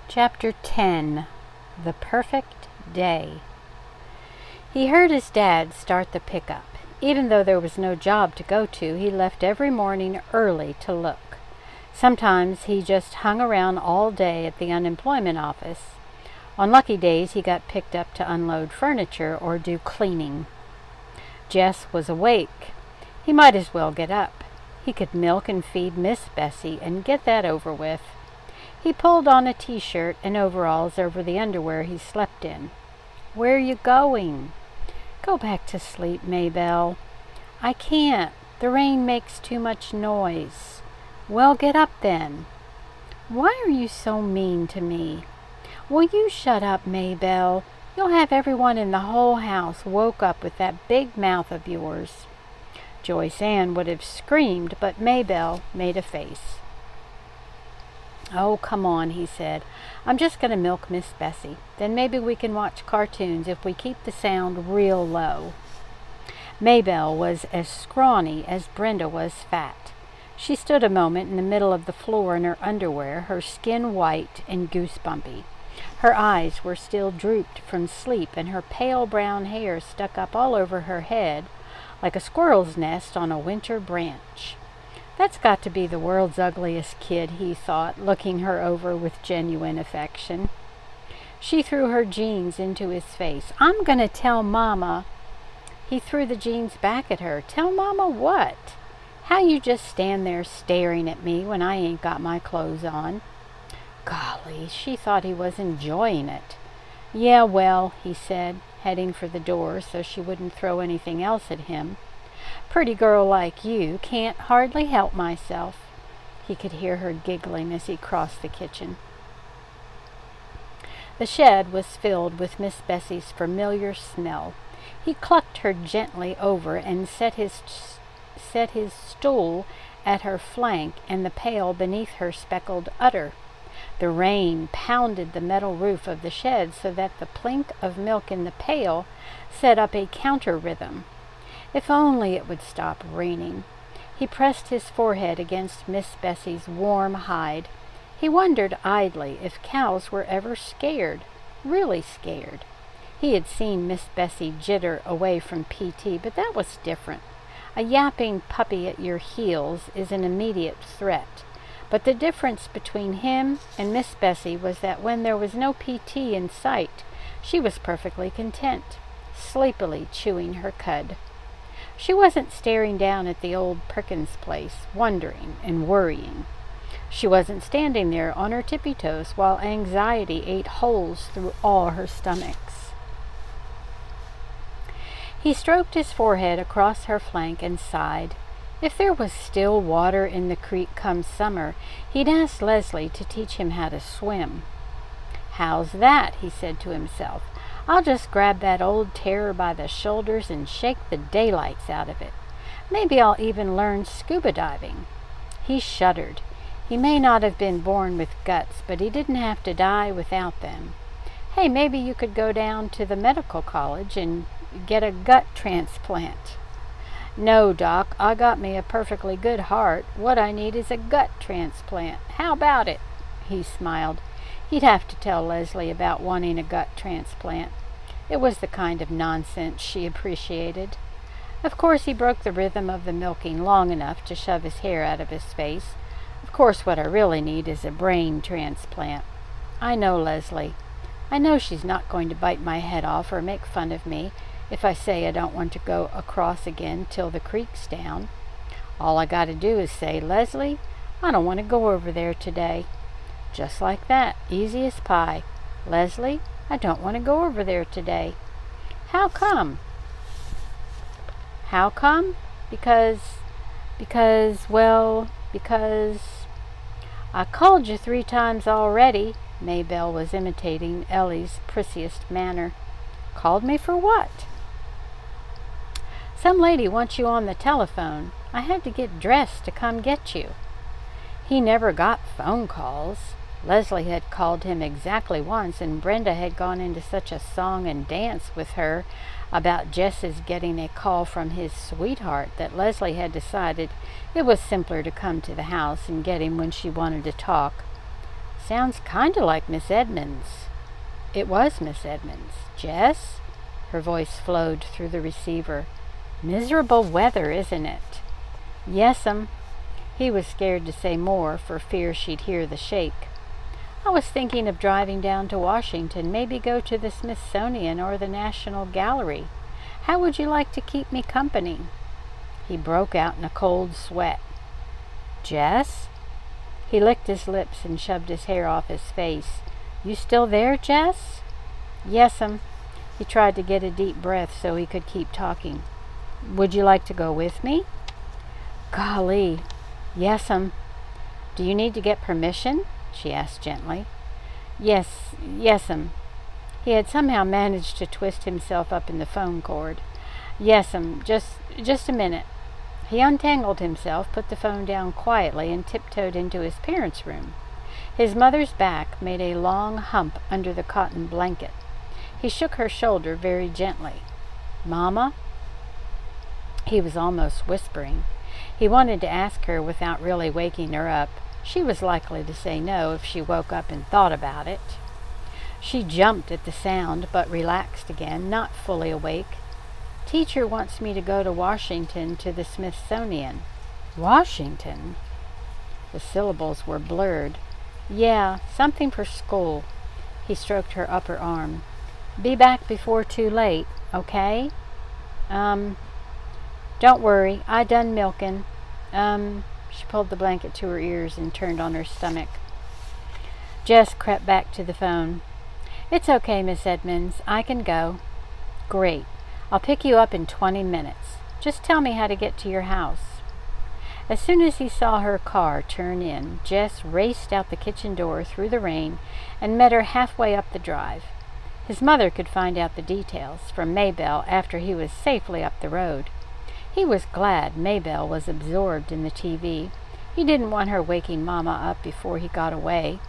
Chapter 10. The Perfect Day. He heard his dad start the pickup. Even though there was no job to go to, he left every morning early to look. Sometimes he just hung around all day at the unemployment office. On lucky days, he got picked up to unload furniture or do cleaning. Jess was awake. He might as well get up. He could milk and feed Miss Bessie and get that over with. He pulled on a t-shirt and overalls over the underwear he slept in. "Where are you going?" "Go back to sleep, Maybelle." "I can't. The rain makes too much noise." "Well, get up then." "Why are you so mean to me?" "Will you shut up, Maybelle? You'll have everyone in the whole house woke up with that big mouth of yours." Joyce Ann would have screamed, but Maybelle made a face. "Oh, come on," he said. "I'm just going to milk Miss Bessie. Then maybe we can watch cartoons if we keep the sound real low." Maybelle was as scrawny as Brenda was fat. She stood a moment in the middle of the floor in her underwear, her skin white and goosebumpy. Her eyes were still drooped from sleep, and her pale brown hair stuck up all over her head like a squirrel's nest on a winter branch. "That's got to be the world's ugliest kid," he thought, looking her over with genuine affection. She threw her jeans into his face. "I'm going to tell Mama." He threw the jeans back at her. "Tell Mama what? How you just stand there staring at me when I ain't got my clothes on?" Golly, she thought he was enjoying it. "Yeah, well," he said, heading for the door so she wouldn't throw anything else at him. "Pretty girl like you, can't hardly help myself." He could hear her giggling as he crossed the kitchen. The shed was filled with Miss Bessie's familiar smell. He clucked her gently over and set his stool at her flank and the pail beneath her speckled udder. The rain pounded the metal roof of the shed so that the plink of milk in the pail set up a counter rhythm. If only it would stop raining. He pressed his forehead against Miss Bessie's warm hide. He wondered idly if cows were ever scared, really scared. He had seen Miss Bessie jitter away from PT, but that was different. A yapping puppy at your heels is an immediate threat. But the difference between him and Miss Bessie was that when there was no PT in sight, she was perfectly content, sleepily chewing her cud. She wasn't staring down at the old Perkins place, wondering and worrying. She wasn't standing there on her tippy toes while anxiety ate holes through all her stomachs. He stroked his forehead across her flank and sighed. If there was still water in the creek come summer, he'd ask Leslie to teach him how to swim. "How's that?" he said to himself. "I'll just grab that old terror by the shoulders and shake the daylights out of it. Maybe I'll even learn scuba diving." He shuddered. He may not have been born with guts, but he didn't have to die without them. "Hey, maybe you could go down to the medical college and get a gut transplant." "No, Doc, I got me a perfectly good heart. What I need is a gut transplant. How about it?" He smiled. He'd have to tell Leslie about wanting a gut transplant. It was the kind of nonsense she appreciated. Of course, he broke the rhythm of the milking long enough to shove his hair out of his face. "Of course, what I really need is a brain transplant. I know Leslie. I know she's not going to bite my head off or make fun of me if I say I don't want to go across again till the creek's down. All I got to do is say, 'Leslie, I don't want to go over there today.' Just like that, easy as pie. 'Leslie, I don't want to go over there today.' How come? How come? Because I called you 3 times already." Maybelle was imitating Ellie's prissiest manner. "Called me for what?" "Some lady wants you on the telephone. I had to get dressed to come get you." He never got phone calls. Leslie had called him exactly once, and Brenda had gone into such a song and dance with her about Jess's getting a call from his sweetheart that Leslie had decided it was simpler to come to the house and get him when she wanted to talk. Sounds kinda like Miss Edmonds." It was Miss Edmonds. "Jess?" Her voice flowed through the receiver. "Miserable weather, isn't it?" "Yes'm." He was scared to say more for fear she'd hear the shake. "I was thinking of driving down to Washington, maybe go to the Smithsonian or the National Gallery. How would you like to keep me company?" He broke out in a cold sweat. "Jess?" He licked his lips and shoved his hair off his face. "You still there, Jess?" "Yes'm." He tried to get a deep breath so he could keep talking. "Would you like to go with me?" "Golly, yes'm." "Do you need to get permission?" she asked gently. Yes'm." He had somehow managed to twist himself up in the phone cord. "Yes'm, just a minute." He untangled himself, put the phone down quietly, and tiptoed into his parents' room. His mother's back made a long hump under the cotton blanket. He shook her shoulder very gently. "Mama?" He was almost whispering. He wanted to ask her without really waking her up. She was likely to say no if she woke up and thought about it. She jumped at the sound, but relaxed again, not fully awake. "Teacher wants me to go to Washington to the Smithsonian." "Washington?" The syllables were blurred. "Yeah, something for school." He stroked her upper arm. "Be back before too late, okay?" Don't worry, I done milking." She pulled the blanket to her ears and turned on her stomach. Jess crept back to the phone. "It's okay, Miss Edmonds. I can go." "Great. I'll pick you up in 20 minutes. Just tell me how to get to your house." As soon as he saw her car turn in, Jess raced out the kitchen door through the rain and met her halfway up the drive. His mother could find out the details from Maybelle after he was safely up the road. He was glad Maybelle was absorbed in the TV. He didn't want her waking Mama up before he got away.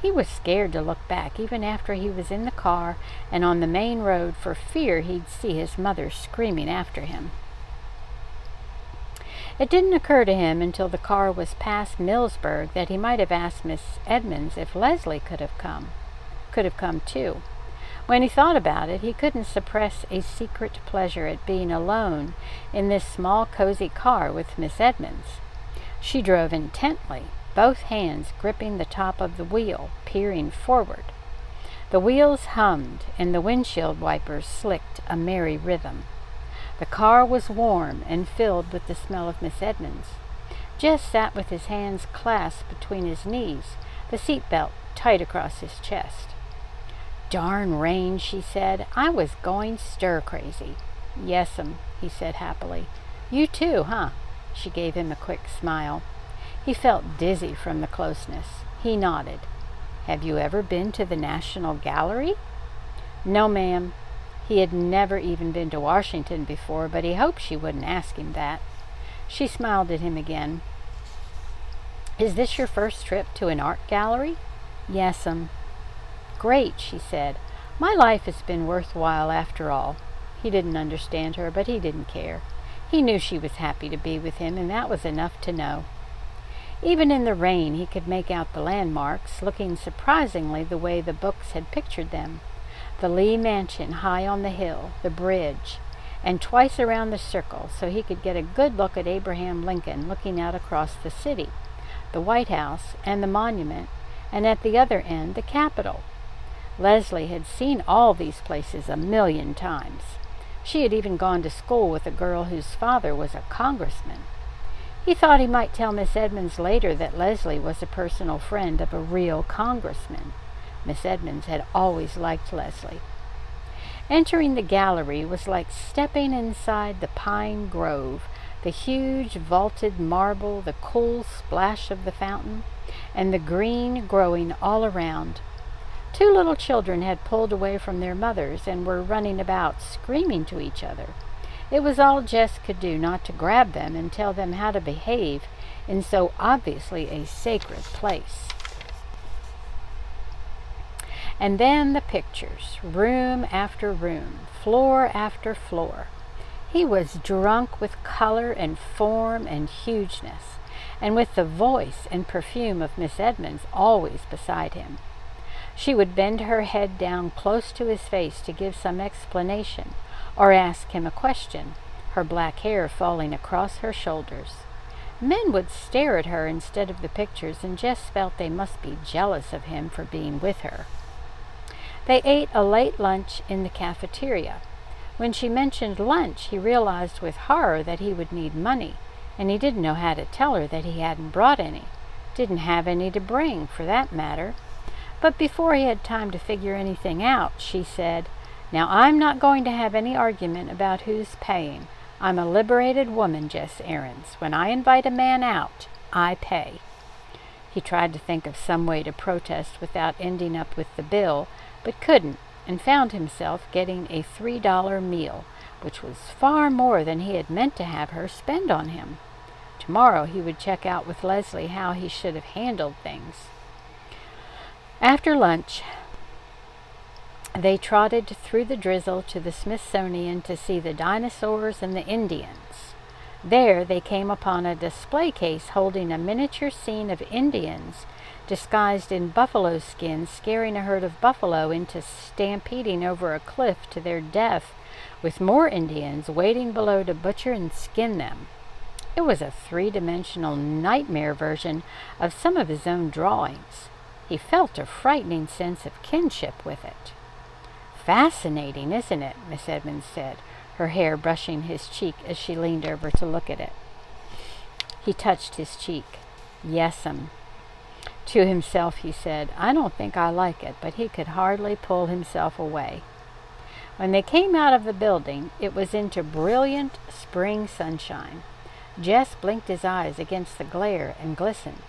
He was scared to look back even after he was in the car and on the main road for fear he'd see his mother screaming after him. It didn't occur to him until the car was past Millsburg that he might have asked Miss Edmonds if Leslie could have come too. When he thought about it, he couldn't suppress a secret pleasure at being alone in this small, cozy car with Miss Edmonds. She drove intently, both hands gripping the top of the wheel, peering forward. The wheels hummed, and the windshield wipers slicked a merry rhythm. The car was warm and filled with the smell of Miss Edmonds. Jess sat with his hands clasped between his knees, the seatbelt tight across his chest. "Darn rain," she said. "I was going stir-crazy." "Yes'm," he said happily. "You too, huh?" She gave him a quick smile. He felt dizzy from the closeness. He nodded. "Have you ever been to the National Gallery?" "No, ma'am." He had never even been to Washington before, but he hoped she wouldn't ask him that. She smiled at him again. "Is this your first trip to an art gallery?" "Yes'm." "Great," she said. "My life has been worthwhile after all." He didn't understand her, but he didn't care. He knew she was happy to be with him, and that was enough to know. Even in the rain, he could make out the landmarks, looking surprisingly the way the books had pictured them. The Lee Mansion high on the hill, the bridge, and twice around the circle, so he could get a good look at Abraham Lincoln looking out across the city, the White House, and the monument, and at the other end, the Capitol. Leslie had seen all these places 1,000,000 times. She had even gone to school with a girl whose father was a congressman. He thought he might tell Miss Edmonds later that Leslie was a personal friend of a real congressman. Miss Edmonds had always liked Leslie. Entering the gallery was like stepping inside the pine grove, the huge vaulted marble, the cool splash of the fountain, and the green growing all around. 2 little children had pulled away from their mothers and were running about, screaming to each other. It was all Jess could do not to grab them and tell them how to behave in so obviously a sacred place. And then the pictures, room after room, floor after floor. He was drunk with color and form and hugeness, and with the voice and perfume of Miss Edmonds always beside him. She would bend her head down close to his face to give some explanation or ask him a question, her black hair falling across her shoulders. Men would stare at her instead of the pictures and Jess felt they must be jealous of him for being with her. They ate a late lunch in the cafeteria. When she mentioned lunch, he realized with horror that he would need money, and he didn't know how to tell her that he hadn't brought any. Didn't have any to bring, for that matter. But before he had time to figure anything out, she said, "Now I'm not going to have any argument about who's paying. I'm a liberated woman, Jess Ahrens. When I invite a man out, I pay." He tried to think of some way to protest without ending up with the bill, but couldn't, and found himself getting a $3 meal, which was far more than he had meant to have her spend on him. Tomorrow he would check out with Leslie how he should have handled things. After lunch, they trotted through the drizzle to the Smithsonian to see the dinosaurs and the Indians. There they came upon a display case holding a miniature scene of Indians disguised in buffalo skins scaring a herd of buffalo into stampeding over a cliff to their death, with more Indians waiting below to butcher and skin them. It was a three-dimensional nightmare version of some of his own drawings. He felt a frightening sense of kinship with it. "Fascinating, isn't it?" Miss Edmonds said, her hair brushing his cheek as she leaned over to look at it. He touched his cheek. "Yes'm." To himself he said, "I don't think I like it," but he could hardly pull himself away. When they came out of the building, it was into brilliant spring sunshine. Jess blinked his eyes against the glare and glistened.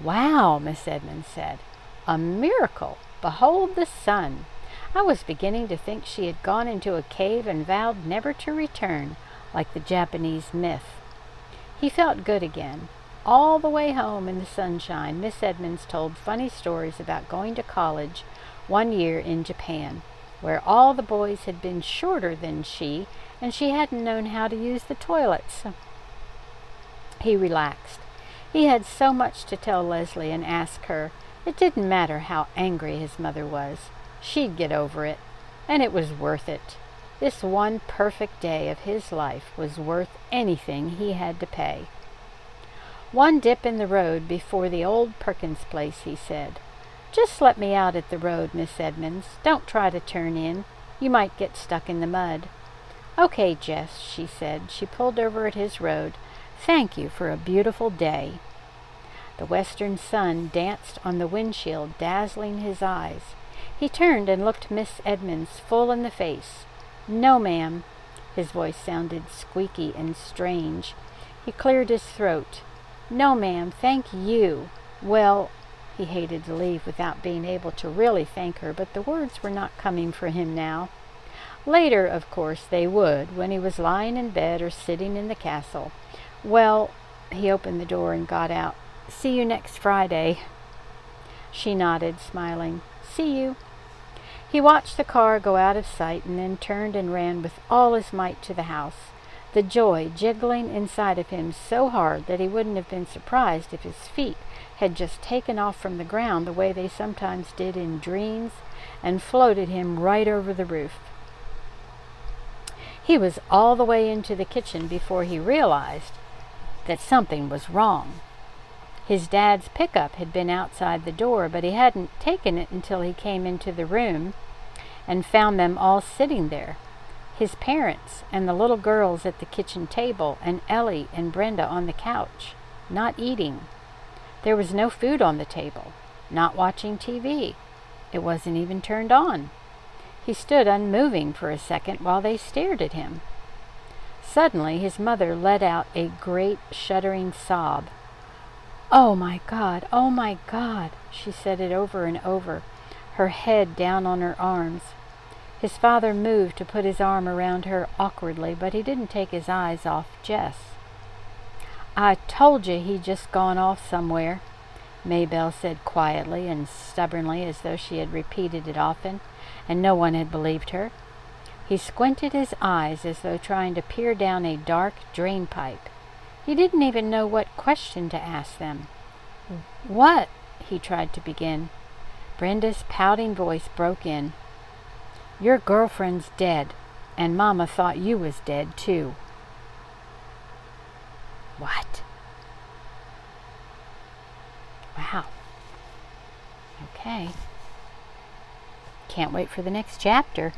"Wow," Miss Edmonds said. "A miracle! Behold the sun!" I was beginning to think she had gone into a cave and vowed never to return, like the Japanese myth. He felt good again. All the way home in the sunshine, Miss Edmonds told funny stories about going to college one year in Japan, where all the boys had been shorter than she, and she hadn't known how to use the toilets. He relaxed. He had so much to tell Leslie and ask her. It didn't matter how angry his mother was. She'd get over it, and it was worth it. This one perfect day of his life was worth anything he had to pay. "One dip in the road before the old Perkins place," he said. "Just let me out at the road, Miss Edmonds. Don't try to turn in. You might get stuck in the mud." "Okay, Jess," she said. She pulled over at his road. "Thank you for a beautiful day." The western sun danced on the windshield, dazzling his eyes. He turned and looked Miss Edmonds full in the face. "No, ma'am." His voice sounded squeaky and strange. He cleared his throat. "No, ma'am, thank you." Well, he hated to leave without being able to really thank her, but the words were not coming for him now. Later, of course, they would, when he was lying in bed or sitting in the castle. "Well," he opened the door and got out. "See you next Friday." She nodded, smiling. "See you." He watched the car go out of sight and then turned and ran with all his might to the house, the joy jiggling inside of him so hard that he wouldn't have been surprised if his feet had just taken off from the ground the way they sometimes did in dreams and floated him right over the roof. He was all the way into the kitchen before he realized that something was wrong. His dad's pickup had been outside the door, but he hadn't taken it until he came into the room and found them all sitting there. His parents and the little girls at the kitchen table, and Ellie and Brenda on the couch, not eating. There was no food on the table, not watching TV. It wasn't even turned on. He stood unmoving for a second while they stared at him. Suddenly his mother let out a great shuddering sob. "Oh my God, oh my God," she said it over and over, her head down on her arms. His father moved to put his arm around her awkwardly, but he didn't take his eyes off Jess. "I told you he'd just gone off somewhere," Maybelle said quietly and stubbornly, as though she had repeated it often, and no one had believed her. He squinted his eyes as though trying to peer down a dark drain pipe. He didn't even know what question to ask them. "What?" he tried to begin. Brenda's pouting voice broke in. "Your girlfriend's dead, and Mama thought you was dead, too." What? Wow. Okay. Can't wait for the next chapter.